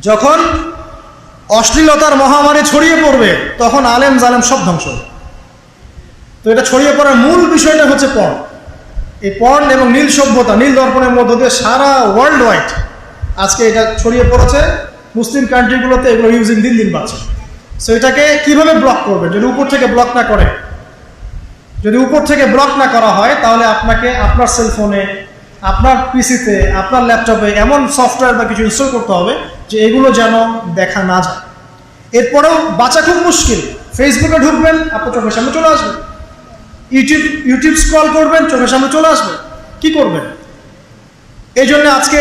যখন অশ্লীলতার মহামারী ছড়িয়ে পড়বে তখন আলেম জালেম সব ধ্বংস। তো এটা ছড়িয়ে পড়ার মূল বিষয়টা হচ্ছে পর্ন। এই পর্ন এবং নীল সভ্যতা, নীল দর্পণের মধ্য দিয়ে সারা ওয়ার্ল্ড ওয়াইড আজকে এটা ছড়িয়ে পড়েছে। মুসলিম কান্ট্রিগুলোতে এগুলো ইউজিং দিন দিন বাড়ছে। সো এটাকে কিভাবে ব্লক করবে? যদি উপর থেকে ব্লক না করে, যদি উপর থেকে ব্লক না করা হয়, তাহলে আপনাকে আপনার সেলফোনে, আপনার পিসিতে, আপনার ল্যাপটপে এমন সফটওয়্যার বা কিছু ইনস্টল করতে হবে যে এগুলো যেন দেখা না যায়। এরপরেও বাঁচা খুব মুশকিল। ফেসবুকে ঢুকবেন, আপনার চোখের সামনে চলে আসবে। ইউটিউব স্ক্রল করবেন, চোখের সামনে চলে আসবে। কি করবেন? এই জন্য আজকে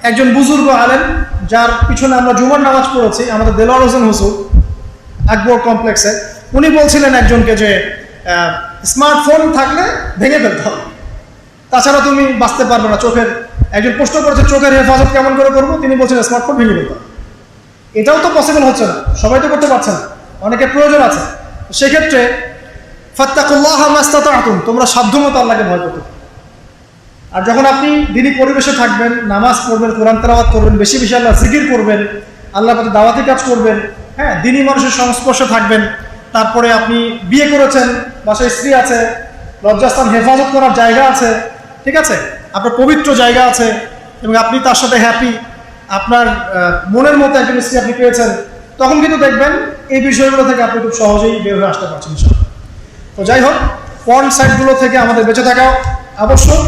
একজন বুজুর্গ আলেম, যার পিছনে আমরা জুমার নামাজ পড়েছি, আমাদের দেলোয়ার হোসেন হুজুর আকবর কমপ্লেক্সে, উনি বলছিলেন একজনকে যে স্মার্টফোন থাকলে ভেঙে ফেলতে হবে, তাছাড়া তুমি বাঁচতে পারবে না। একজন প্রশ্ন করেছে চোখের হেফাজত কেমন করে করবো, তিনি বলছেন স্মার্টফোন ভেঙে ফেলতে হবে। এটাও তো পসিবল হচ্ছে না, সবাই তো করতে পারছে না, অনেকের প্রয়োজন আছে। সেক্ষেত্রে ফাত্তাকুল্লাহ মাস্তাতাতুম, তোমরা সাধ্যমতো আল্লাহকে ভয় করতে। আর যখন আপনি দিনী পরিবেশে থাকবেন, নামাজ পড়বেন, কোরআন তেলাওয়াত করবেন, বেশি বেশি আল্লাহ জিকির করবেন, আল্লাহর প্রতি দাওয়াতি কাজ করবেন, হ্যাঁ, দিনী মানুষের সংস্পর্শে থাকবেন। তারপরে আপনি বিয়ে করেছেন, বাসায় স্ত্রী আছে, লজ্জাস্থান হেফাজত করার জায়গা আছে, ঠিক আছে, আপনার পবিত্র জায়গা আছে, এবং আপনি তার সাথে হ্যাপি, আপনার মনের মতো একজন স্ত্রী আপনি পেয়েছেন, তখন কিন্তু দেখবেন এই বিষয়গুলো থেকে আপনি খুব সহজেই বের হয়ে আসতে পারছেন। তো যাই হোক, পর্ন সাইটগুলো থেকে আমাদের বেঁচে থাকা আবশ্যক।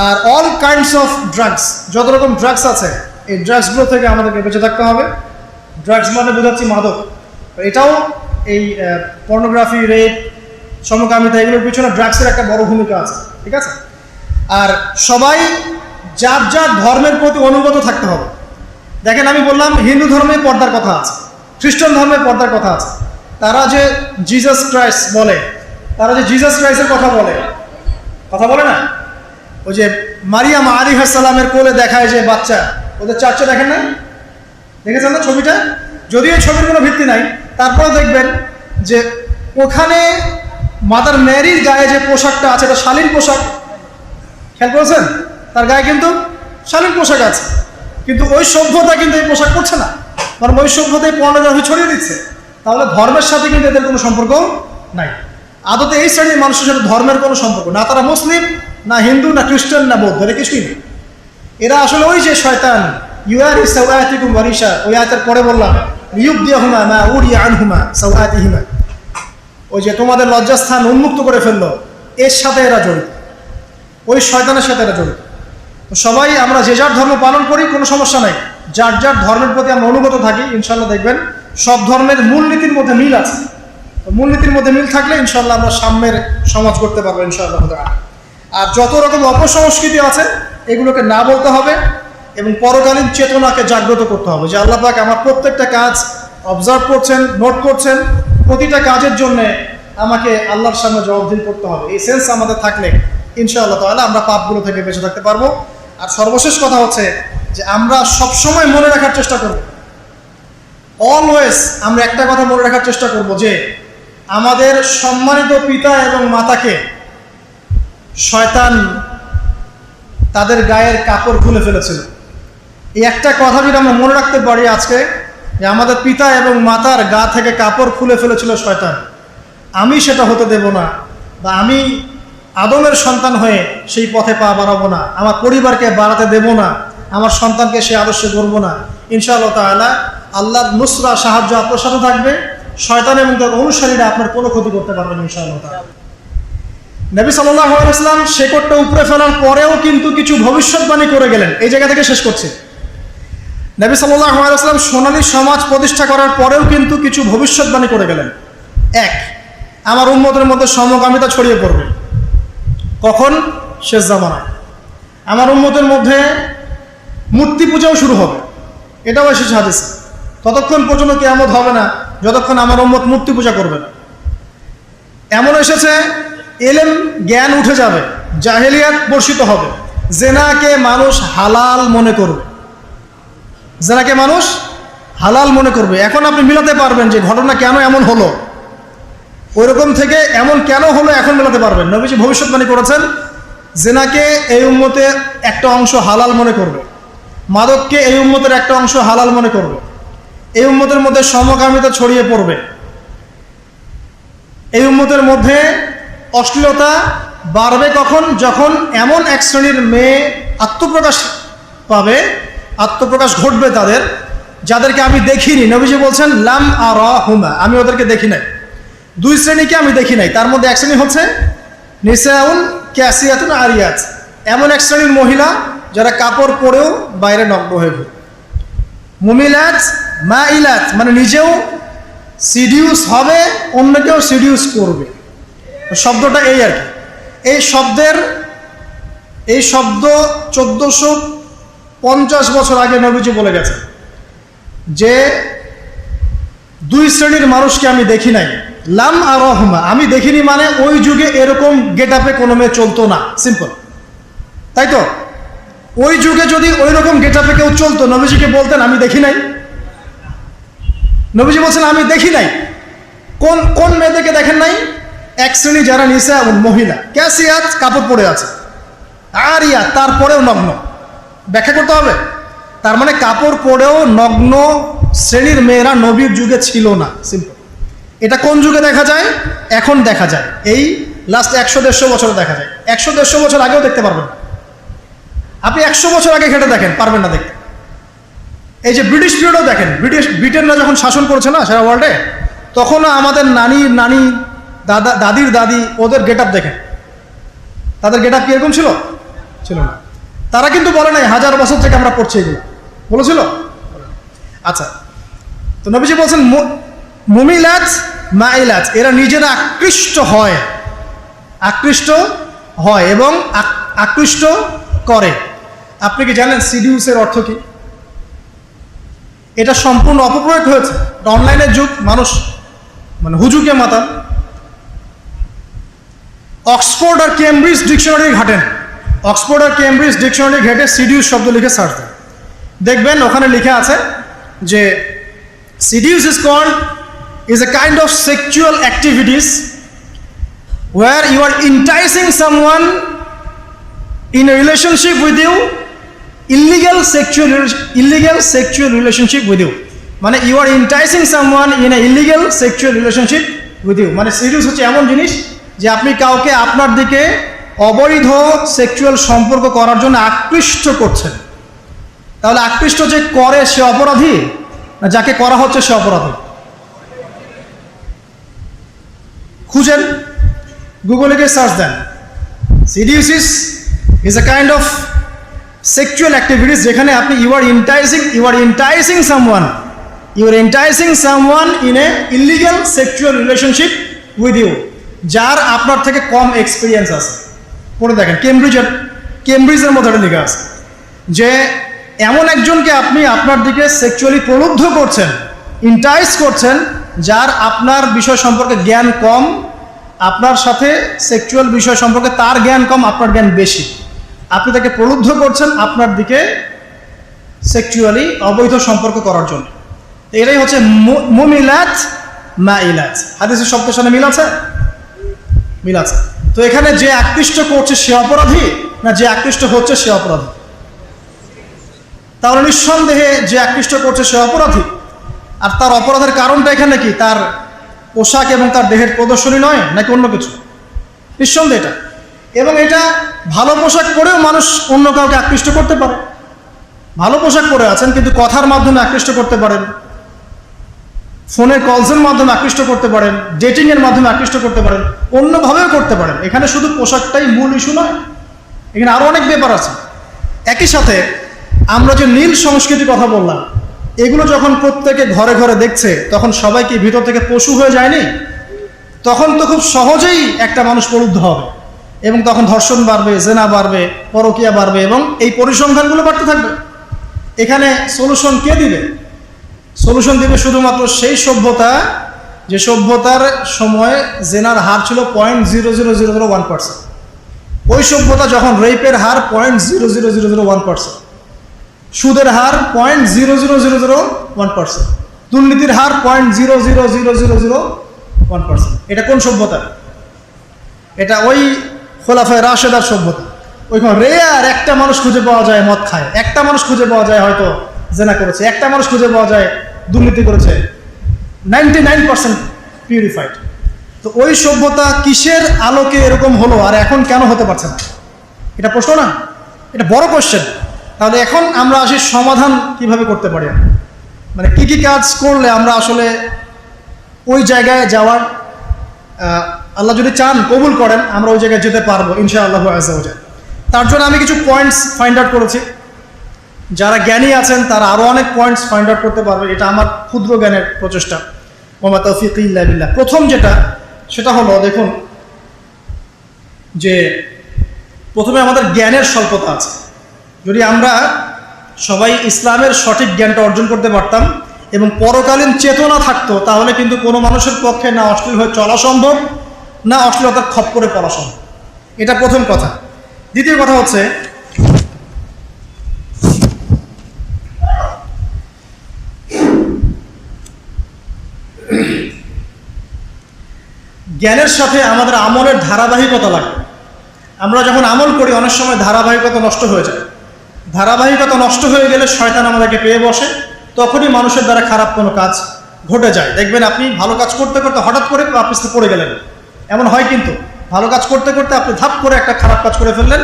আর অল কাইন্ডস অফ ড্রাগস, যত রকম ড্রাগস আছে, এই ড্রাগসগুলো থেকে আমাদেরকে বেঁচে থাকতে হবে। ড্রাগস মানে বোঝাচ্ছি মাদক। এটাও এই পর্নোগ্রাফি, রেপ, সমকামিতা, এগুলোর পিছনে ড্রাগসের একটা বড় ভূমিকা আছে, ঠিক আছে। আর সবাই যার যার ধর্মের প্রতি অনুগত থাকতে হবে। দেখেন, আমি বললাম হিন্দু ধর্মে পর্দার কথা আছে, খ্রিস্টান ধর্মে পর্দার কথা আছে। তারা যে জিসাস ক্রাইস্ট বলে, তারা যে জিসাস ক্রাইস্টের কথা বলে না, ওই যে মারিয়াম আলাইহিস সালামের কোলে দেখায় যে বাচ্চা, ওদের চার্চে দেখেন না, দেখেছেন না ছবিটা? যদিও এই ছবির কোনো ভিত্তি নাই, তারপরেও দেখবেন যে ওখানে মাদার মেরির গায়ে যে পোশাকটা আছে, এটা শালীন পোশাক। খেয়াল করেছেন? তার গায়ে কিন্তু শালীন পোশাক আছে, কিন্তু ওই সভ্যতা কিন্তু এই পোশাক পরছে না, কারণ ওই সভ্যতায় পর্নোগ্রাফি ছড়িয়ে দিচ্ছে। তাহলে ধর্মের সাথে কিন্তু এদের কোনো সম্পর্ক নাই। আদতে এই শ্রেণীর মানুষের সাথে ধর্মের কোনো সম্পর্ক না। তারা মুসলিম না, হিন্দু না, খ্রিস্টান না, বৌদ্ধ, এরা কিছুই নেই। এরা আসলে ওই যে শয়তান, ইউয়ারি সাওয়াতিকুম ওয়ারিশা, ওই আয়াতের পরে বললাম ইউবদিহুমা মা উরিয়া আনহুমা সাওয়াতিহিমা, ওই যে তোমাদের লজ্জাস্থান উন্মুক্ত করে ফেললো, এর সাথে এরা জড়িত, ওই শয়তানের সাথে এরা জড়িত। সবাই আমরা যে যার ধর্ম পালন করি, কোনো সমস্যা নাই। যার যার ধর্মের প্রতি আমরা অনুগত থাকি, ইনশাল্লাহ দেখবেন সব ধর্মের মূলনীতির মধ্যে মিল আছে। মূলনীতির মধ্যে মিল থাকলে ইনশাল্লাহ আমরা সাম্যের সমাজ করতে পারবো ইনশাআল্লাহ। আর যত রকম অপসংস্কৃতি আছে এগুলোকে না বলতে হবে, এবং পরকালীন চেতনাকে জাগ্রত করতে হবে যে আল্লাহ পাক আমার প্রত্যেকটা কাজ অবজার্ভ করছেন, নোট করছেন, প্রতিটা কাজের জন্য আমাকে আল্লাহর সামনে জবাবদিহি করতে হবে। এই সেন্স আমাদের থাকলে ইনশাআল্লাহ তাআলা আমরা পাপগুলো থেকে বেঁচে থাকতে পারবো। আর সর্বশেষ কথা হচ্ছে যে আমরা সবসময় মনে রাখার চেষ্টা করব, অলওয়েজ আমরা একটা কথা মনে রাখার চেষ্টা করব যে আমাদের সম্মানিত পিতা এবং মাতাকে শয়তান তাদের গায়ের কাপড় খুলে ফেলেছিল। এই একটা কথা যদি আমরা মনে রাখতে পারি আজকে, যে আমাদের পিতা এবং মাতার গা থেকে কাপড় খুলে ফেলেছিল শয়তান, আমি সেটা হতে দেব না, বা আমি আদমের সন্তান হয়ে সেই পথে পা বাড়াবো না, আমার পরিবারকে বাড়াতে দেব না, আমার সন্তানকে সে আদর্শে গড়বো না। ইনশাআল্লাহ তাআলা আল্লাহর নুসরা, সাহায্য আপনার সাথে থাকবে। শয়তান এবং তার অনুসারীরা আপনার কোনো ক্ষতি করতে পারবেন ইনশাআল্লাহ তাআলা। নবী সাল্লাল্লাহু আলাইহি ওয়াসাল্লাম শেকড়টা উপরে ফেলার পরেও কিন্তু কিছু ভবিষ্যৎবাণী করে গেলেন। এই জায়গা থেকে শেষ করছি। নবী সাল্লাল্লাহু আলাইহি ওয়াসাল্লাম সোনালী সমাজ প্রতিষ্ঠা করার পরেও কিন্তু কিছু ভবিষ্যৎবাণী করে গেলেন। এক, আমার উম্মতের মধ্যে সমকামিতা ছড়িয়ে পড়বে। কখন? শেষ জামানায়। আমার উম্মতের মধ্যে মূর্তি পূজাও শুরু হবে, এটাও এসেছে হাদিসে। ততক্ষণ পর্যন্ত কিয়ামত হবে না যতক্ষণ আমার উম্মত মূর্তি পূজা করবে না। এমন এসেছে এলেম জ্ঞান উঠে যাবে, জাহেলিয়াত বর্ষিত হবে, জেনাকে মানুষ হালাল মনে করবে, জেনাকে মানুষ হালাল মনে করবে। এখন আপনি মিলাতে পারবেন যে ঘটনা কেন এমন হলো, ওইরকম থেকে এমন কেন হলো এখন মেলাতে পারবেন। নবীজি ভবিষ্যৎবাণী করেছেন জেনাকে এই উম্মতে একটা অংশ হালাল মনে করবে। মাদককে এই উম্মতের একটা অংশ হালাল মনে করবে, এই উম্মতের মধ্যে সমকামিতা ছড়িয়ে পড়বে, এই উম্মতের মধ্যে অশ্লীলতা বাড়বে কখন? যখন এমন এক শ্রেণীর মেয়ে আত্মপ্রকাশ পাবে, আত্মপ্রকাশ ঘটবে তাদের, যাদেরকে আমি দেখিনি। নবীজি বলছেন লাম আরাহুমা, আমি ওদেরকে দেখি নাই। দুই শ্রেণীকে আমি দেখি নাই, তার মধ্যে এক শ্রেণী হচ্ছে নিসাউন ক্যাসিয়াতুন আরিয়াত, এমন এক শ্রেণীর মহিলা যারা কাপড় পরেও বাইরে নগ্ন হয়ে ঘুরে। মুমিলাত মাইলাত, মানে নিজেও সিডিউস হবে, অন্যকেও সিডিউস করবে। শব্দটা এই আর কি। এই শব্দ 1450 বছর আগে নবীজি বলে গেছে যে দুই শ্রেণীর মানুষকে আমি দেখি নাই। লাম আরাহুমা, আমি দেখিনি মানে ওই যুগে এরকম গেট আপে কোনো মেয়ে চলতো না, সিম্পল, তাই তো? ওই যুগে যদি ওই রকম গেট আপে কেউ চলতো, নবীজিকে বলতেন আমি দেখি নাই? নবীজি বলছেন আমি দেখি নাই। কোন কোন মেয়েদেরকে দেখেন নাই? এক শ্রেণী যারা নিসাউন, মহিলা, ক্যাসিয়াত, কাপড় পরে আছে, আরিয়াত, তারপরেও নগ্ন। ব্যাখ্যা করতে হবে। তার মানে কাপড় পরেও নগ্ন শ্রেণীর মেয়েরা নবীর যুগে ছিল না, সিম্পল। এটা কোন যুগে দেখা যায়? এখন দেখা যায়, এই লাস্ট 100-150 বছরে দেখা যায়। 100-150 বছর আগেও দেখতে পারবেন না। আপনি 100 বছর আগে ঘেটে দেখেন, পারবেন না দেখতে। এই যে ব্রিটিশ পিরিয়ডও দেখেন, ব্রিটেনরা যখন শাসন করেছে না সারা ওয়ার্ল্ডে, তখনও আমাদের নানি দাদির দাদি ওদের গেট আপ দেখেন, তাদের গেট আপ কিরকম ছিল? ছিল না। তারা কিন্তু বলে নাই 1000 বছর থেকে আমরা পড়ছি, এগুলো বলেছিল? আচ্ছা, তো নবীজি বলছেন মুমিলাত মাইলাত, এরা নিজেরা আকৃষ্ট হয় এবং আকৃষ্ট করে। আপনি কি জানেন সিডিউসের অর্থ কি? এটা সম্পূর্ণ অপপ্রয়োগ হয়েছে। অনলাইনের যুগ, মানুষ মানে হুজুকে মাতাল। অক্সফোর্ড আর কেমব্রিজ ডিকশনারি ঘাটেন, অক্সফোর্ড আর কেমব্রিজ ডিকশনারি ঘেটে সিডিউস শব্দ লিখে সার্চ দেন, দেখবেন ওখানে লেখা আছে যে seduce is a kind of sexual activities where you are enticing someone in a relationship with you, illegal sexual relationship with you, মানে you are enticing someone in a illegal sexual relationship with you, মানে seduce হচ্ছে এমন জিনিস যে আপনি কাউকে আপনার দিকে অবৈধ সেক্সুয়াল সম্পর্ক করার জন্য আকৃষ্ট করছেন। তাহলে আকৃষ্ট যে করে সে অপরাধী, না যাকে করা হচ্ছে সে অপরাধী? খুঁজেন, গুগলে গিয়ে সার্চ দেন, seduces is a kind of sexual activities যেখানে আপনি you are enticing someone in a illegal sexual relationship with you, যার আপনার থেকে কম এক্সপিরিয়েন্স আছে। পড়ে দেখেন, কেমব্রিজের মধ্যে লেখা আছে যে এমন একজনকে আপনি আপনার দিকে সেক্সুয়ালি প্রলুব্ধ করছেন, ইন্টাইস করছেন, যার আপনার বিষয় সম্পর্কে জ্ঞান কম, আপনার সাথে সেক্সুয়াল বিষয় সম্পর্কে তার জ্ঞান কম, আপনার জ্ঞান বেশি। আপনি তাকে প্রলুব্ধ করছেন আপনার দিকে সেক্সুয়ালি অবৈধ সম্পর্ক করার জন্য। এটাই হচ্ছে মুমিলাত মাইলাত। হাদিসের শব্দের সাথে মিল আছে। তো এখানে যে আকৃষ্ট করছে সে অপরাধী, না যে আকৃষ্ট হচ্ছে সে অপরাধী? তাহলে নিঃসন্দেহে যে আকৃষ্ট করছে সে অপরাধী। আর তার অপরাধের কারণটা এখানে কি? তার পোশাক এবং তার দেহের প্রদর্শনী নয়, নাকি অন্য কিছু? নিঃসন্দেহে এটা। এবং এটা ভালো পোশাক পরেও মানুষ অন্য কাউকে আকৃষ্ট করতে পারে। ভালো পোশাক পরে আছেন কিন্তু কথার মাধ্যমে আকৃষ্ট করতে পারেন, ফোনের কলসের মাধ্যমে আকৃষ্ট করতে পারেন, ডেটিংয়ের মাধ্যমে আকৃষ্ট করতে পারেন, অন্যভাবেও করতে পারেন। এখানে শুধু পোশাকটাই মূল ইস্যু নয়, এখানে আরও অনেক ব্যাপার আছে। একই সাথে আমরা যে নীল সংস্কৃতির কথা বললাম, এগুলো যখন প্রত্যেকে ঘরে ঘরে দেখছে, তখন সবাই কি ভিতর থেকে পশু হয়ে যায়নি? তখন তো খুব সহজেই একটা মানুষ প্রলুব্ধ হবে এবং তখন ধর্ষণ বাড়বে, জেনা বাড়বে, পরকীয়া বাড়বে এবং এই পরিসংখ্যানগুলো বাড়তে থাকবে। এখানে সলিউশন কে দিবে? সলিউশন দিবে শুধুমাত্র সেই সভ্যতা যে সভ্যতার সময় জেনার হার ছিল 0.0001%। ওই সভ্যতা যখন রেপের হার 0.00001%, সুদের হার 0.00001%, দুর্নীতির হার 0.00001%। এটা কোন সভ্যতা? এটা ওই খোলাফায়ে রাশেদার সভ্যতা। ওইখানে রেয়ার একটা মানুষ খুঁজে পাওয়া যায় মদ খায়, একটা মানুষ খুঁজে পাওয়া যায় হয়তো জেনা করেছে, একটা মানুষ খুঁজে পাওয়া যায় দুর্নীতি করেছে, 99% পিউরিফাইড। তো ওই সভ্যতা কিসের আলোকে এরকম হলো আর এখন কেন হতে পারছে না? এটা প্রশ্ন না? এটা বড় কোশ্চেন। তাহলে এখন আমরা আসি সমাধান কিভাবে করতে পারি, মানে কি কি কাজ করলে আমরা আসলে ওই জায়গায় যাওয়ার, আল্লাহ যদি চান কবুল করেন আমরা ওই জায়গায় যেতে পারবো ইনশাআল্লাহু আযজা ওয়া জাল্লা। তার জন্য আমি কিছু পয়েন্টস ফাইন্ড আউট করেছি। যারা জ্ঞানী আছেন তারা আরো অনেক পয়েন্টস ফাইন্ড আউট করতে পারবে, এটা আমার ক্ষুদ্র জ্ঞানের প্রচেষ্টা। ওয়া মা তাওফীকি ইল্লা বিল্লাহ। প্রথম যেটা সেটা হলো, দেখুন যে প্রথমে আমাদের জ্ঞানের স্বল্পতা আছে। যদি আমরা সবাই ইসলামের সঠিক জ্ঞানটা অর্জন করতে পারতাম এবং পরকালীন চেতনা থাকতো, তাহলে কিন্তু কোনো মানুষের পক্ষে না অশ্লীল হয়ে চলা সম্ভব, না অশ্লীলতার খপ্পরে পড়া সম্ভব। এটা প্রথম কথা। দ্বিতীয় কথা হচ্ছে, জ্ঞানের সাথে আমাদের আমলের ধারাবাহিকতা লাগবে। আমরা যখন আমল করি অনেক সময় ধারাবাহিকতা নষ্ট হয়ে যায়। ধারাবাহিকতা নষ্ট হয়ে গেলে শয়তান আমাদেরকে পেয়ে বসে, তখনই মানুষের দ্বারা খারাপ কোনো কাজ ঘটে যায়। দেখবেন আপনি ভালো কাজ করতে করতে হঠাৎ করে আপনি পড়ে গেলেন, এমন হয় কিন্তু। ভালো কাজ করতে করতে আপনি ধাপ করে একটা খারাপ কাজ করে ফেললেন,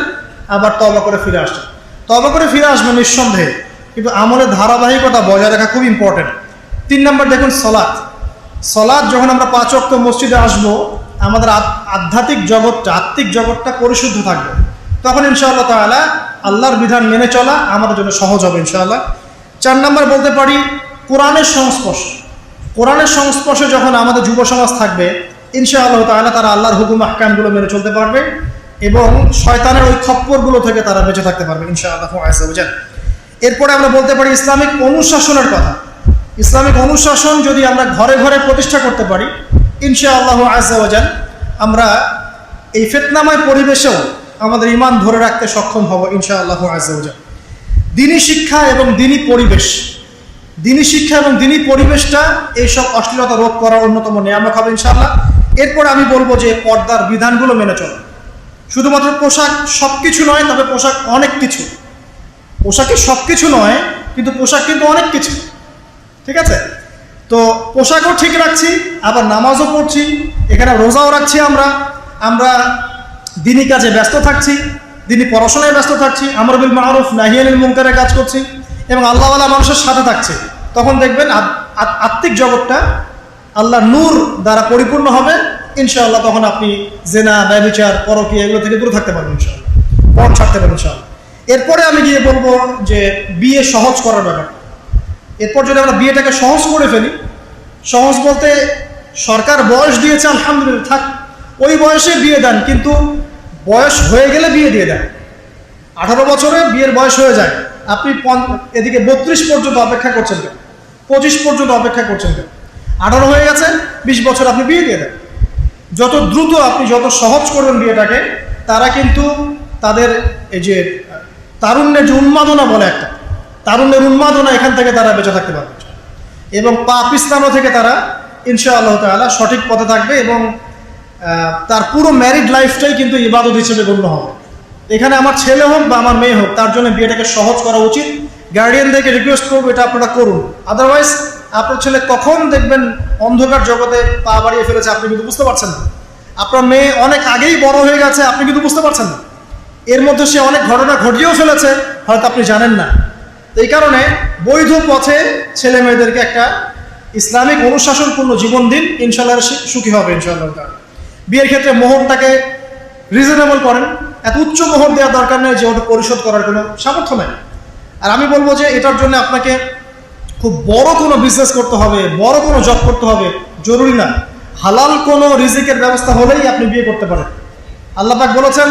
আবার তওবা করে ফিরে আসছেন। তওবা করে ফিরে আসবেন নিঃসন্দেহে, কিন্তু আমলের ধারাবাহিকতা বজায় রাখা খুব ইম্পর্টেন্ট। 3 নম্বর দেখুন সলাৎ। সলাৎ যখন আমরা 5 ওয়াক্ত মসজিদে আসবো, আমাদের আধ্যাত্মিক জগৎটা, আত্মিক জগৎটা পরিশুদ্ধ থাকবে, তখন ইনশাআল্লাহ তাআলা আল্লাহর বিধান মেনে চলা আমাদের জন্য সহজ হবে ইনশাআল্লাহ। 4 নম্বর বলতে পারি কোরআনের সংস্পর্শ। কোরআনের সংস্পর্শে যখন আমাদের যুব সমাজ থাকবে, ইনশাআল্লাহ তাআলা তারা আল্লাহর হুকুম আহকামগুলো মেনে চলতে পারবে এবং শয়তানের ওই খপ্পরগুলো থেকে তারা বেঁচে থাকতে পারবে ইনশাআল্লাহ আযজা ওয়া জাল। এরপরে আমরা বলতে পারি ইসলামিক অনুশাসনের কথা। ইসলামিক অনুশাসন যদি আমরা ঘরে ঘরে প্রতিষ্ঠা করতে পারি, ইনশাআল্লাহ আযজা ওয়া জাল আমরা এই ফিতনাময় পরিবেশেও আমাদের ঈমান ধরে রাখতে সক্ষম হব ইনশাআল্লাহ আযজা ওয়া জাল। দ্বীনি শিক্ষা এবং দ্বীনি পরিবেশ, দ্বীনি শিক্ষা এবং দ্বীনি পরিবেশটা এইসব অশ্লীলতা রোধ করার অন্যতম নিয়ামক হবে ইনশাআল্লাহ। এরপর আমি বলবো যে পর্দার বিধানগুলো মেনে চলা। শুধুমাত্র পোশাক সব কিছু নয়, তবে পোশাক অনেক কিছু। পোশাকে সব কিছু নয়, কিন্তু পোশাক কিন্তু অনেক কিছু, ঠিক আছে? তো পোশাকও ঠিক রাখছি, আবার নামাজও পড়ছি, এখানে রোজাও রাখছি, আমরা দ্বীনি কাজে ব্যস্ত থাকছি, দ্বীনি পড়াশোনায় ব্যস্ত থাকছি, আমর বিল মারুফ নাহি আনিল মুনকারের কাজ করছি এবং আল্লাহওয়ালা মানুষের সাথে থাকছি। তখন দেখবেন আত্মিক জগৎটা আল্লাহর নূর দ্বারা পরিপূর্ণ হবে ইনশাআল্লাহ। তখন আপনি জেনা, ব্যভিচার, পরকীয়া এগুলো থেকে দূরে থাকতে পারবেন ইনশাআল্লাহ, পথ ছাড়তে পারবেন ইনশাআল্লাহ। এরপরে আমি গিয়ে বলবো যে বিয়ে সহজ করার ব্যাপার। এরপর যদি আমরা বিয়েটাকে সহজ করে ফেলি, সহজ বলতে সরকার বয়স দিয়েছে আলহামদুলিল্লাহ, থাক ওই বয়সে বিয়ে দেন, কিন্তু বয়স হয়ে গেলে বিয়ে দিয়ে দেন। 18 বছরে বিয়ের বয়স হয়ে যায়, আপনি এদিকে 32 পর্যন্ত অপেক্ষা করছেন কেন, 25 পর্যন্ত অপেক্ষা করছেন কেন? 18 হয়ে গেছে, 20 বছর আপনি বিয়ে দিয়ে দেন। যত দ্রুত আপনি যত সহজ করবেন বিয়েটাকে, তারা কিন্তু তাদের এই যে তারুণ্যের যে উন্মাদনা বলে একটা, তারুণ্যের উন্মাদনা, এখান থেকে তারা বেঁচে থাকতে পারবে এবং পাপিস্তানো থেকে তারা ইনশাআল্লাহ তাআলা সঠিক পথে থাকবে এবং তার পুরো ম্যারিড লাইফটাই কিন্তু ইবাদত হিসেবে গণ্য হবে। এখানে আমার ছেলে হোক বা আমার মেয়ে হোক, তার জন্য বিয়েটাকে সহজ করা উচিত। গার্ডিয়ানদেরকে রিকোয়েস্ট করবো এটা আপনারা করুন, আদারওয়াইজ আপনার ছেলে কখন দেখবেন অন্ধকার জগতে পা বাড়িয়ে ফেলেছে আপনি কিন্তু বুঝতে পারছেন না। আপনার মেয়ে অনেক আগেই বড় হয়ে গেছে, আপনি কিন্তু বুঝতে পারছেন না। এর মধ্যে সে অনেক ঘটনা ঘটিয়েও ফেলেছে, হয়তো আপনি জানেন না। এই কারণে বৈধ পথে ছেলে মেয়েদেরকে একটা ইসলামিক অনুশাসনপূর্ণ জীবন দিন, ইনশাআল্লাহ সুখী হবে ইনশাআল্লাহ। বিয়ের ক্ষেত্রে মোহরটাকে রিজনেবল করেন, এত উচ্চ মোহর দেওয়ার দরকার নেই যে ওটা পরিশোধ করার কোনো সামর্থ্য নেই। আর আমি বলবো যে এটার জন্য আপনাকে খুব বড় কোনো বিজনেস করতে হবে, বড় কোনো জব করতে হবে, জরুরি না। হালাল কোনো রিজিকের ব্যবস্থা হলেই আপনি বিয়ে করতে পারেন। আল্লাহ পাক বলেছেন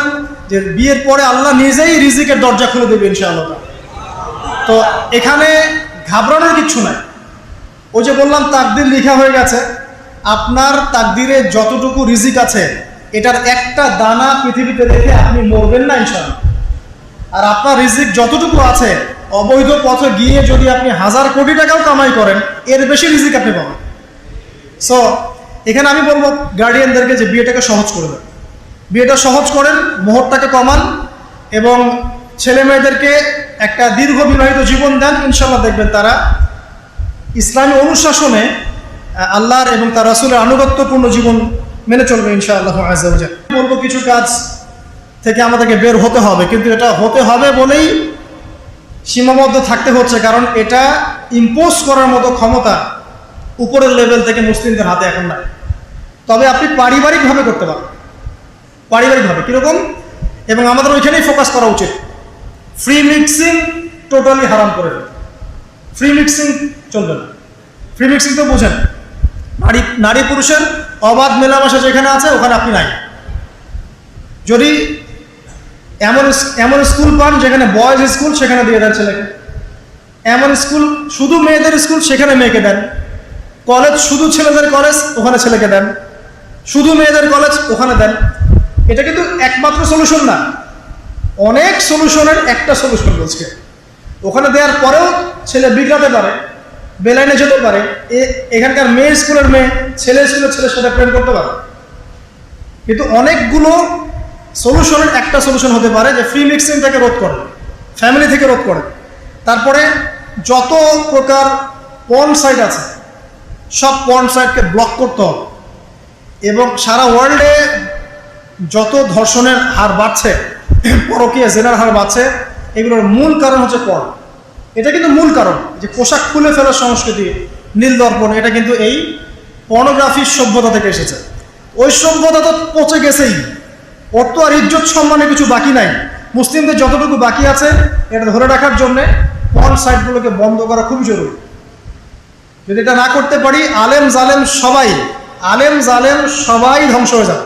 যে বিয়ের পরে আল্লাহ নিজেই রিজিকের দরজা খুলে দেবে ইনশাআল্লাহ। তো এখানে ঘাবড়ানোর কিচ্ছু নাই। ওই যে বললাম তাকদির লেখা হয়ে গেছে, আপনার তাকদিরে যতটুকু রিজিক আছে এটার একটা দানা পৃথিবীতে রেখে আপনি মরবেন না ইনশাআল্লাহ। আর আপনার রিজিক যতটুকু আছে, অবৈধ পথে গিয়ে যদি আপনি 1000 কোটি টাকাও কামাই করেন, এর বেশি রিজিক আপনি পাবেন। সো এখানে আমি বলবো গার্ডিয়ানদেরকে যে বিয়েটাকে সহজ করে দেন, বিয়েটা সহজ করেন, মোহরটাকে কমান, এবং ছেলে মেয়েদেরকে একটা দীর্ঘ বিবাহিত জীবন দেন, ইনশাল্লাহ দেখবেন তারা ইসলামী অনুশাসনে আল্লাহর এবং তার রাসূলের আনুগত্যপূর্ণ জীবন মেনে চলবে ইনশাআল্লাহ আযজা ওয়া জাল্লা। বলবো কিছু কাজ থেকে আমাদেরকে বের হতে হবে, কিন্তু এটা হতে হবে বলেই সীমাবদ্ধ থাকতে হচ্ছে, কারণ এটা ইম্পোজ করার মতো ক্ষমতা উপরের লেভেল থেকে মুসলিমদের হাতে এখন নাই। তবে আপনি পারিবারিকভাবে করতে পারেন, পারিবারিকভাবে কীরকম, এবং আমাদের ওইখানেই ফোকাস করা উচিত। ফ্রি মিক্সিং টোটালি হারাম করে দেবে, ফ্রি মিক্সিং চলবে না। ফ্রি মিক্সিং তো বোঝেন, নারী পুরুষের অবাধ মেলামেশা যেখানে আছে ওখানে আপনি নাই। যদি এমন স্কুল পান যেখানে বয়েজ স্কুল, সেখানে দিয়ে দেন ছেলেকে। এমন স্কুল শুধু মেয়েদের স্কুল, সেখানে মেয়েকে দেন। কলেজ শুধু ছেলেদের কলেজ, ওখানে ছেলেকে দেন। শুধু মেয়েদের কলেজ, ওখানে দেন। এটা কিন্তু একমাত্র সলিউশন না, অনেক সলিউশনের একটা সলিউশন বলছে। ওখানে দেওয়ার পরেও ছেলে বিগড়াতে পারে, বেলাইনে যেতে পারে। এখানকার মেয়ে স্কুলের মেয়ে ছেলে স্কুলের ছেলের সাথে প্রেম করতে পারে। কিন্তু অনেকগুলো সলিউশনের একটা সলিউশন হতে পারে যে ফ্রি মিক্সিং থেকে রোধ করে, ফ্যামিলি থেকে রোধ করে। তারপরে যত প্রকার পর্ন সাইট আছে সব পর্ন সাইটকে ব্লক করতে হবে। এবং সারা ওয়ার্ল্ডে যত ধর্ষণের হার বাড়ছে, পরকীয়া জেনার হার বাড়ছে, এগুলোর মূল কারণ হচ্ছে পর্ন। এটা কিন্তু মূল কারণ, যে পোশাক খুলে ফেলার সংস্কৃতি, নীল দর্পণ, এটা কিন্তু এই পর্নোগ্রাফির সভ্যতা থেকে এসেছে। ওই সভ্যতা তো পচে গেছেই, ওর তো আর ইজ্জত সম্মানে কিছু বাকি নাই। মুসলিমদের যতটুকু বাকি আছে এটা ধরে রাখার জন্যে পর্ন সাইটগুলোকে বন্ধ করা খুব জরুরি। যদি এটা না করতে পারি, আলেম জালেম সবাই ধ্বংস হয়ে যাবে।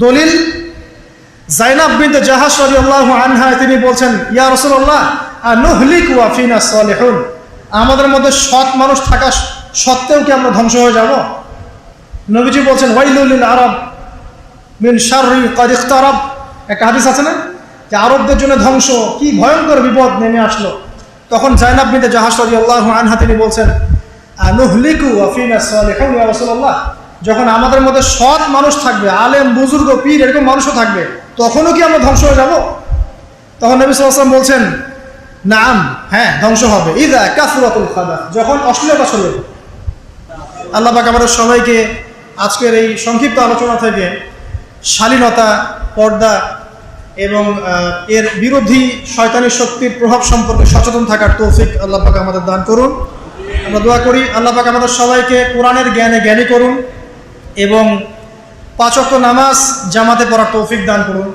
দলিল জাইনাব বিনতে জাহাশ রাদিয়াল্লাহু আনহা, তিনি বলছেন, ইয়া রাসূলুল্লাহ আনুহলিকু ওয়া ফিনা সালিহুন, আমাদের মধ্যে সৎ মানুষ থাকা সত্ত্বেও কি আমরা ধ্বংস হয়ে যাব? নবীজি বলছেন, ওয়াইলুল লিল আরব মিন শাররি ক্বাদ ইখতারাব। একটা হাদিস আছে না, যে আরবদের জন্য ধ্বংস, কি ভয়ঙ্কর বিপদ নেমে আসলো। তখন জাইনাব বিনতে জাহাশ রাদিয়াল্লাহু আনহা তিনি বলছেন, আনুহলিকু ওয়া ফিনা সালিহুন ইয়া রাসূলুল্লাহ, যখন আমাদের মধ্যে সৎ মানুষ থাকবে, আলেম বুজুর্গ পীর এরকম মানুষও থাকবে, তখনও কি আমরা ধ্বংস হয়ে যাব? তখন নবী সাল্লাল্লাহু আলাইহি ওয়াসাল্লাম বলছেন, নাম, হ্যাঁ ধ্বংস হবে। ইযা কাসরাতুল খাবাথ, যখন অশ্লীলতা চলে। আল্লাহ পাক আমাদের সবাইকে আজকের এই সংক্ষিপ্ত আলোচনা থেকে শালীনতা, পর্দা এবং এর বিরোধী শয়তানি শক্তির প্রভাব সম্পর্কে সচেতন থাকার তৌফিক আল্লাহ পাক আমাদের দান করুন। আমরা দোয়া করি আল্লাহ পাক আমাদের সবাইকে কোরআনের জ্ঞানে জ্ঞানী করুন এবং 5 ওয়াক্ত নামাজ জামাতে পড়ার তৌফিক দান করুন।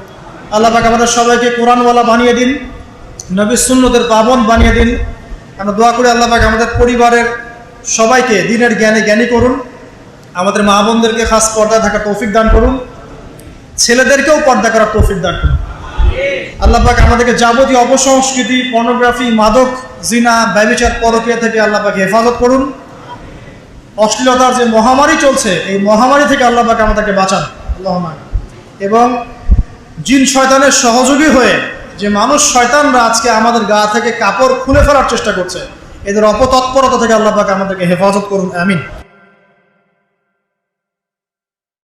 আল্লাহ পাক আমাদের সবাইকে কোরআনওয়ালা বানিয়ে দিন, নবীর সুন্নতের পাবন বানিয়ে দিন। আমরা দোয়া করি আল্লাহ পাক আমাদের পরিবারের সবাইকে দ্বীনের জ্ঞানে জ্ঞানী করুন। আমাদের মা বোনদেরকে খাস পর্দায় থাকার তৌফিক দান করুন, ছেলেদেরকেও পর্দা করার তৌফিক দান করুন। আল্লাহ পাক আমাদেরকে যাবতীয় অপসংস্কৃতি, পর্নোগ্রাফি, মাদক, জিনা, ব্যভিচার, পরকীয়া থেকে আল্লাহ পাক হেফাজত করুন। অশ্লীলতার যে মহামারী চলছে, এই মহামারী থেকে আল্লাহ পাক আমাদেরকে বাঁচান, আল্লাহুম্মা। এবং জিন শয়তানের সহযোগী হয়ে যে মানুষ শয়তানরা আজকে আমাদের গা থেকে কাপড় খুলে ফেলার চেষ্টা করছে, এদের অপতৎপরতা থেকে আল্লাহ পাক আমাদেরকে হেফাজত করুন, আমিন।